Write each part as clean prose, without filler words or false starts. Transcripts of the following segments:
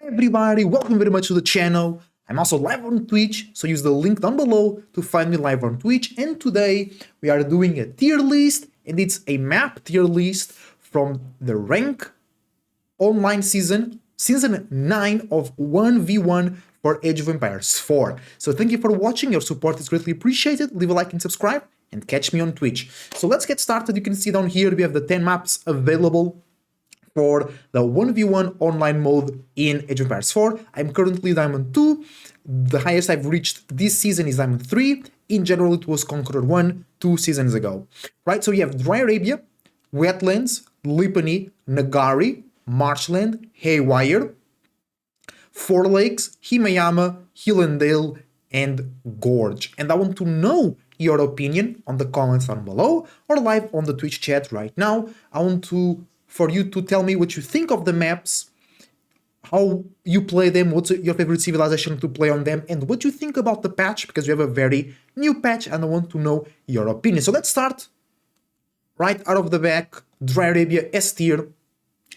Hi everybody, welcome very much to the channel. I'm also live on Twitch, so use the link down below to find me live on Twitch. And today we are doing a tier list, and it's a map tier list from the rank online season 9 of 1v1 for Age of Empires 4. So thank you for watching, your support is greatly appreciated. Leave a like and subscribe, and catch me on Twitch. So let's get started. You can see down here we have the 10 maps available for the 1v1 online mode in Age of Empires 4. I'm currently Diamond 2. The highest I've reached this season is Diamond 3. In general, it was Conqueror 1 2 seasons ago. Right, so you have Dry Arabia, Wetlands, Lipany, Nagari, Marshland, Haywire, Four Lakes, Himayama, Hillandale, and Gorge. And I want to know your opinion on the comments down below or live on the Twitch chat right now. I want for you to tell me what you think of the maps, how you play them, what's your favorite civilization to play on them, and what you think about the patch, because we have a very new patch and I want to know your opinion. So let's start right out of the back. Dry Arabia S tier,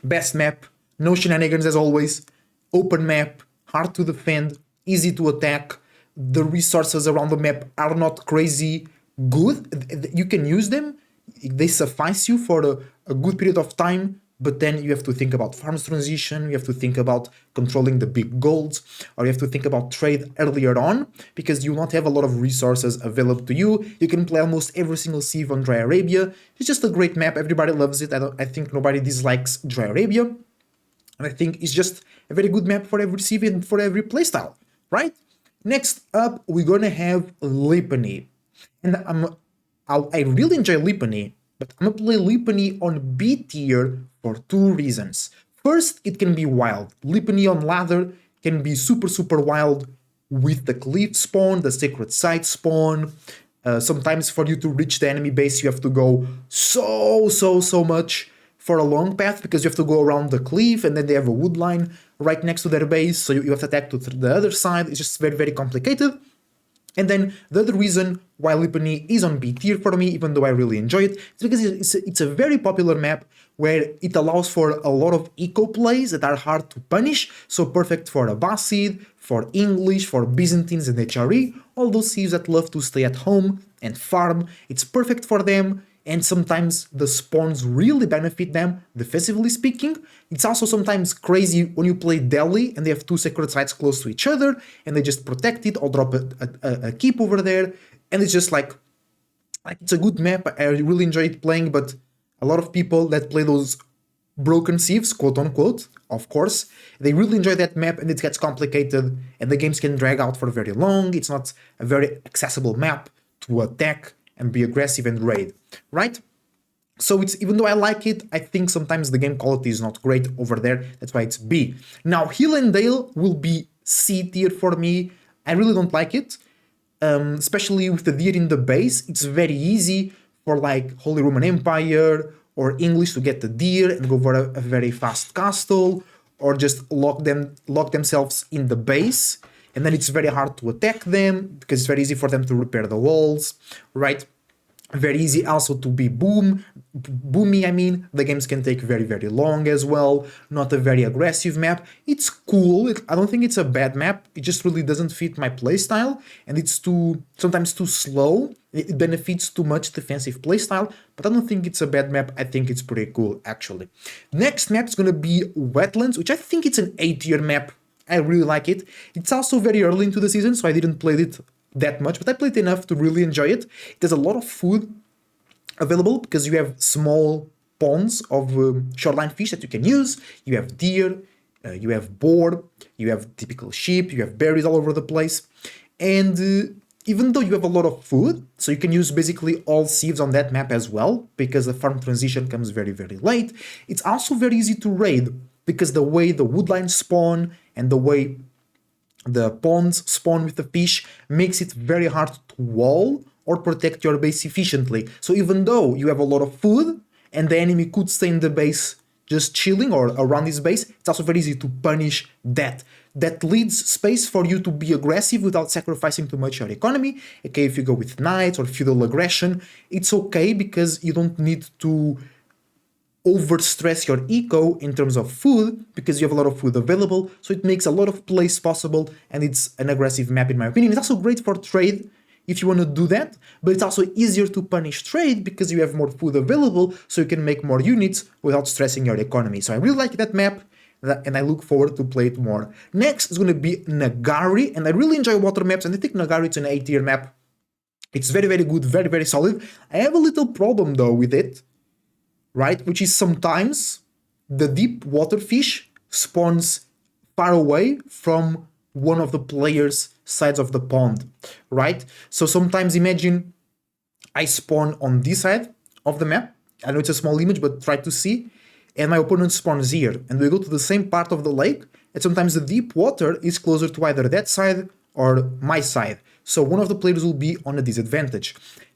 best map, no shenanigans as always, open map, hard to defend, easy to attack. The resources around the map are not crazy good. You can use them, they suffice you for a good period of time, but then you have to think about farms transition, you have to think about controlling the big golds, or you have to think about trade earlier on, because you won't have a lot of resources available to you. You can play almost every single civ on Dry Arabia. It's just a great map, everybody loves it. I think nobody dislikes Dry Arabia, and I think it's just a very good map for every civ and for every playstyle, right? Next up, we're gonna have Lipany, and I really enjoy Lipany, but I'm gonna play Lipany on B tier for two reasons. First, it can be wild. Lipany on ladder can be super wild with the cliff spawn, the sacred site spawn. Sometimes for you to reach the enemy base, you have to go so much for a long path, because you have to go around the cliff, and then they have a wood line right next to their base, so you have to attack to the other side. It's just very complicated. And then the other reason why Lipany is on B tier for me, even though I really enjoy it, is because it's a very popular map where it allows for a lot of eco plays that are hard to punish, so perfect for Abbasid, for English, for Byzantines and HRE, all those civs that love to stay at home and farm. It's perfect for them, and sometimes the spawns really benefit them, defensively speaking. It's also sometimes crazy when you play Delhi and they have two sacred sites close to each other, and they just protect it or drop a keep over there, and it's just like it's a good map. I really enjoy it playing, but a lot of people that play those broken civs, quote unquote, of course, they really enjoy that map, and it gets complicated, and the games can drag out for very long. It's not a very accessible map to attack and be aggressive and raid, right? So it's, even though I like it, I think sometimes the game quality is not great over there. That's why it's B. Now, Hillandale will be C tier for me. I really don't like it, especially with the deer in the base. It's very easy for like Holy Roman Empire or English to get the deer and go for a very fast castle, or just lock themselves in the base, and then it's very hard to attack them because it's very easy for them to repair the walls, right? Very easy also to be boomy. I mean, the games can take very long as well. Not a very aggressive map. It's cool. I don't think it's a bad map. It just really doesn't fit my playstyle, and it's sometimes too slow. It benefits too much defensive playstyle, but I don't think it's a bad map. I think it's pretty cool, actually. Next map is gonna be Wetlands, which I think it's an A tier map. I really like it. It's also very early into the season, so I didn't play it that much, but I played enough to really enjoy it. There's a lot of food available because you have small ponds of shoreline fish that you can use. You have deer, you have boar, you have typical sheep, you have berries all over the place. And even though you have a lot of food, so you can use basically all civs on that map as well, because the farm transition comes very late. It's also very easy to raid, because the way the woodlines spawn and the way the ponds spawn with the fish makes it very hard to wall or protect your base efficiently. So even though you have a lot of food and the enemy could stay in the base just chilling or around his base, it's also very easy to punish that. That leaves space for you to be aggressive without sacrificing too much your economy. Okay, if you go with knights or feudal aggression, it's okay because you don't need to overstress your eco in terms of food because you have a lot of food available, so it makes a lot of plays possible, and it's an aggressive map in my opinion. It's also great for trade if you want to do that, but it's also easier to punish trade because you have more food available, so you can make more units without stressing your economy. So I really like that map, and I look forward to play it more. Next is going to be Nagari, and I really enjoy water maps, and I think Nagari is an A tier map. It's very, very good, very, very solid. I have a little problem though with it, right? Which is sometimes the deep water fish spawns far away from one of the players' sides of the pond, right? So sometimes imagine I spawn on this side of the map. I know it's a small image, but try to see. And my opponent spawns here. And we go to the same part of the lake. And sometimes the deep water is closer to either that side or my side. So one of the players will be on a disadvantage,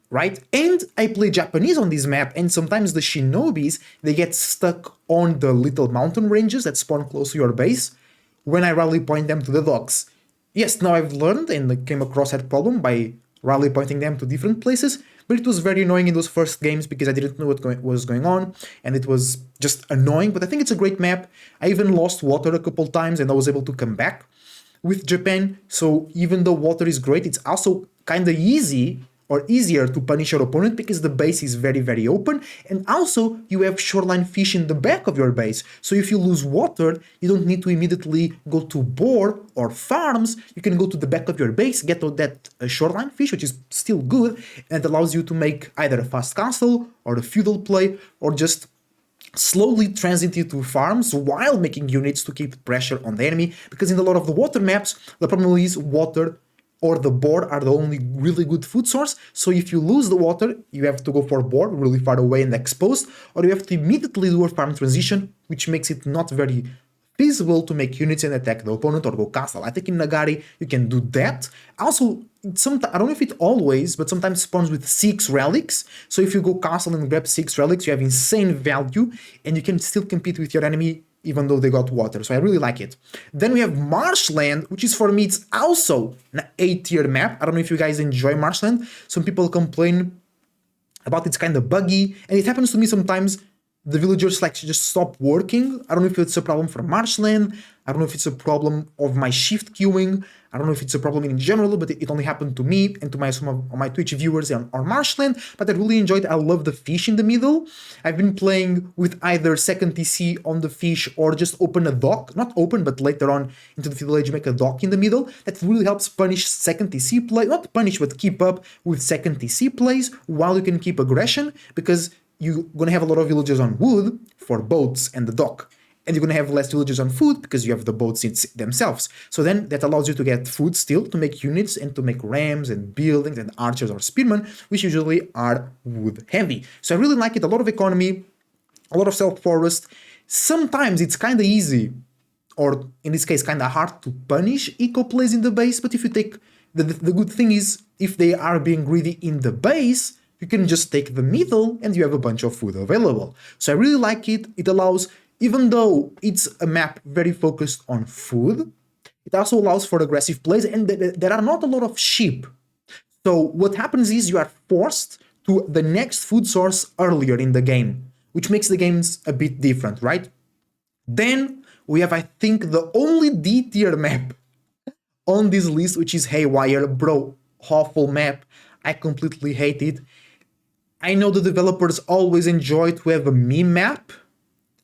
right? And I play Japanese on this map, and sometimes the shinobis, they get stuck on the little mountain ranges that spawn close to your base when I rally point them to the docks. Yes, now I've learned and came across that problem by rally pointing them to different places, but it was very annoying in those first games because I didn't know what was going on, and it was just annoying. But I think it's a great map. I even lost water a couple times and I was able to come back with Japan. So even though water is great, it's also kind of easy or easier to punish your opponent because the base is very, very open, and also you have shoreline fish in the back of your base. So if you lose water, you don't need to immediately go to boar or farms. You can go to the back of your base, get that shoreline fish, which is still good, and it allows you to make either a fast castle or a feudal play, or just slowly transit into farms while making units to keep pressure on the enemy, because in a lot of the water maps, the problem is water or the boar are the only really good food source. So if you lose the water, you have to go for boar really far away and exposed, or you have to immediately do a farm transition, which makes it not very feasible to make units and attack the opponent or go castle. I think in Nagari you can do that. Also, I don't know if it always, but sometimes spawns with 6 relics. So if you go castle and grab 6 relics, you have insane value, and you can still compete with your enemy even though they got water. So I really like it. Then we have Marshland, which is, for me, it's also an A tier map. I don't know if you guys enjoy Marshland. Some people complain about it's kind of buggy, and it happens to me sometimes. The villagers like just stop working. I don't know if it's a problem for Marshland. I don't know if it's a problem of my shift queuing. I don't know if it's a problem in general, but it only happened to me and to some of my Twitch viewers on Marshland. But I really enjoyed it. I love the fish in the middle. I've been playing with either second TC on the fish or just open a dock. Not open, but later on into the feudal age make a dock in the middle. That really helps punish second TC play. Not punish, but keep up with second TC plays while you can keep aggression, because you're going to have a lot of villagers on wood for boats and the dock. And you're going to have less villagers on food because you have the boats themselves. So then that allows you to get food still, to make units and to make rams and buildings and archers or spearmen, which usually are wood heavy. So I really like it. A lot of economy, a lot of self-forest. Sometimes it's kind of easy, or in this case kind of hard, to punish eco plays in the base. But if you take, the good thing is, if they are being greedy in the base, you can just take the middle and you have a bunch of food available. So I really like it. It allows, even though it's a map very focused on food, it also allows for aggressive plays, and there are not a lot of sheep. So what happens is you are forced to the next food source earlier in the game, which makes the games a bit different, right? Then we have, I think, the only D tier map on this list, which is Haywire. Bro, awful map. I completely hate it. I know the developers always enjoy to have a meme map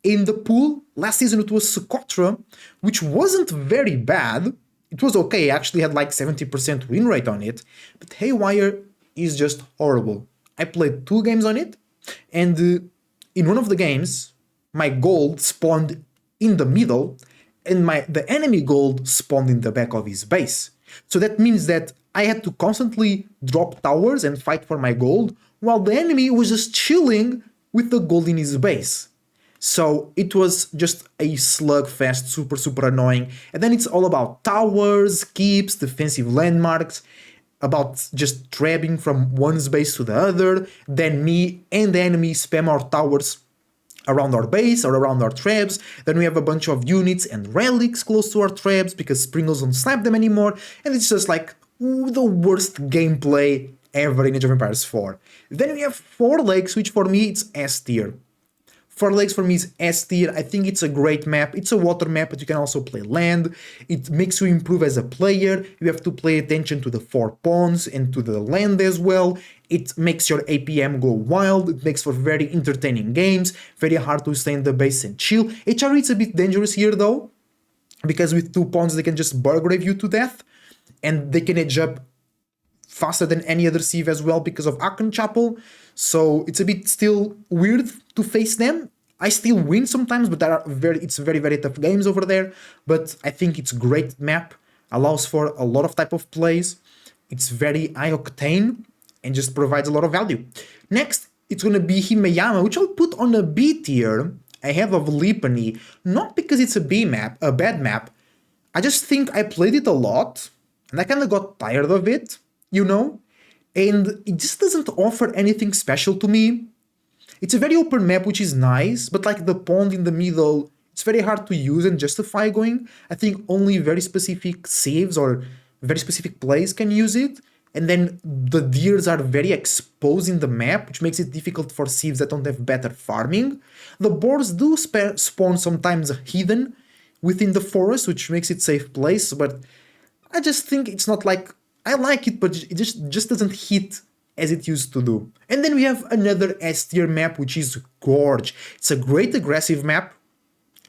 in the pool. Last season it was Socotra, which wasn't very bad. It was okay, I actually had like 70% win rate on it, but Haywire is just horrible. I played 2 games on it, and in one of the games, my gold spawned in the middle, and the enemy gold spawned in the back of his base. So that means that I had to constantly drop towers and fight for my gold, while the enemy was just chilling with the gold in his base. So it was just a slugfest, super, super annoying. And then it's all about towers, keeps, defensive landmarks, about just trapping from one's base to the other. Then me and the enemy spam our towers around our base or around our traps. Then we have a bunch of units and relics close to our traps because Springles don't snipe them anymore. And it's just like the worst gameplay ever in Age of Empires 4. Then we have 4 lakes, which for me it's S tier. Four Lakes for me is S tier. I think it's a great map. It's a water map, but you can also play land. It makes you improve as a player. You have to pay attention to the 4 ponds and to the land as well. It makes your APM go wild. It makes for very entertaining games. Very hard to stay in the base and chill. HRE is a bit dangerous here though, because with 2 pawns they can just Burgrave you to death, and they can edge up faster than any other sieve as well because of Aken Chapel. So it's a bit still weird to face them. I still win sometimes, but it's very tough games over there. But I think it's great map, allows for a lot of type of plays. It's very high octane and just provides a lot of value. Next, it's gonna be Himayama, which I'll put on a B tier. I have of Lipany, not because it's a bad map. I just think I played it a lot and I kind of got tired of it, you know? And it just doesn't offer anything special to me. It's a very open map, which is nice, but like the pond in the middle, it's very hard to use and justify going. I think only very specific saves or very specific plays can use it. And then the deers are very exposed in the map, which makes it difficult for sieves that don't have better farming. The boars do spawn sometimes hidden within the forest, which makes it safe place, but I just think it's not like... I like it, but it just doesn't hit as it used to do. And then we have another S tier map, which is Gorge. It's a great aggressive map,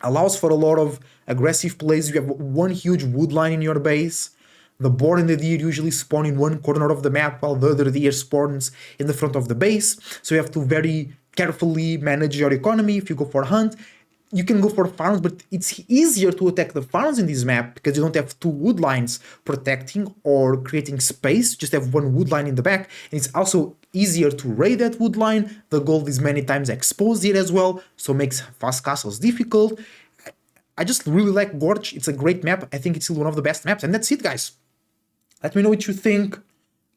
allows for a lot of aggressive plays. You have one huge wood line in your base. The boar and the deer usually spawn in one corner of the map, while the other deer spawns in the front of the base. So you have to very carefully manage your economy if you go for hunt. You can go for farms, but it's easier to attack the farms in this map because you don't have 2 wood lines protecting or creating space. You just have 1 wood line in the back. And it's also easier to raid that wood line. The gold is many times exposed here as well, so makes fast castles difficult. I just really like Gorge. It's a great map. I think it's still one of the best maps. And that's it, guys. Let me know what you think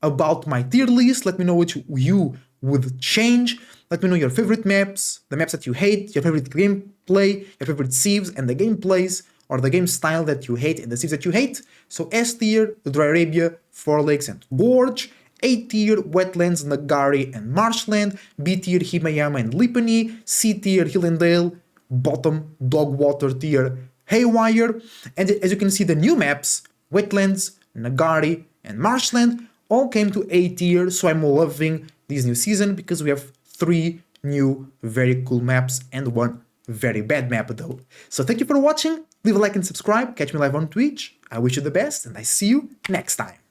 about my tier list. Let me know what you would change. Let me know your favorite maps, the maps that you hate, your favorite gameplay, your favorite sieves and the gameplays, or the game style that you hate and the sieves that you hate. So S tier, Dry Arabia, Four Lakes and Gorge. A tier, Wetlands, Nagari and Marshland. B tier, Himayama and Lipany. C tier, Hillendale. Bottom, Dogwater tier, Haywire. And as you can see, the new maps, Wetlands, Nagari and Marshland, all came to A tier, so I'm loving this new season because we have 3 new very cool maps and 1 very bad map though. So thank you for watching, leave a like and subscribe, catch me live on Twitch, I wish you the best and I see you next time.